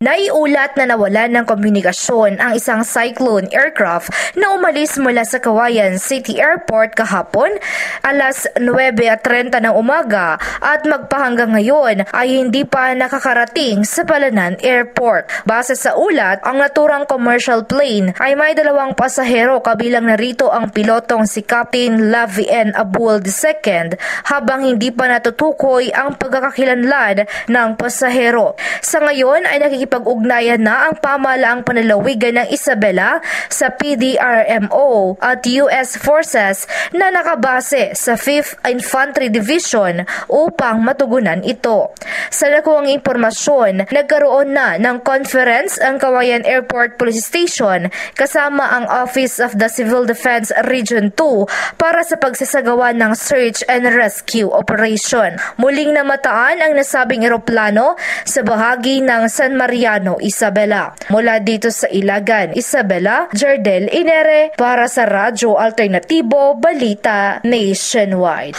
Naiulat na nawalan ng komunikasyon ang isang Cyclone aircraft na umalis mula sa Cauayan City Airport kahapon alas 9:30 ng umaga at magpahanggang ngayon ay hindi pa nakakarating sa Palanan Airport. Base sa ulat, ang naturang commercial plane ay may 2 pasahero kabilang narito ang pilotong si Captain Lavien Abul II habang hindi pa natutukoy ang pagkakakilanlan ng pasahero. Sa ngayon ay nakikipag-ugnayan na ang pamahalaang panlalawigan ng Isabela sa PDRMO at US Forces na nakabase sa 5th Infantry Division upang matugunan ito. Sa nakuhang impormasyon, nagkaroon na ng conference ang Cauayan Airport Police Station kasama ang Office of the Civil Defense Region 2 para sa pagsasagawa ng search and rescue operation. Muling namataan ang nasabing eroplano sa bahagi ng San Mariano, Isabela. Mula dito sa Ilagan, Isabela, Jardel Inere para sa Radyo Alternatibo Balita Nationwide.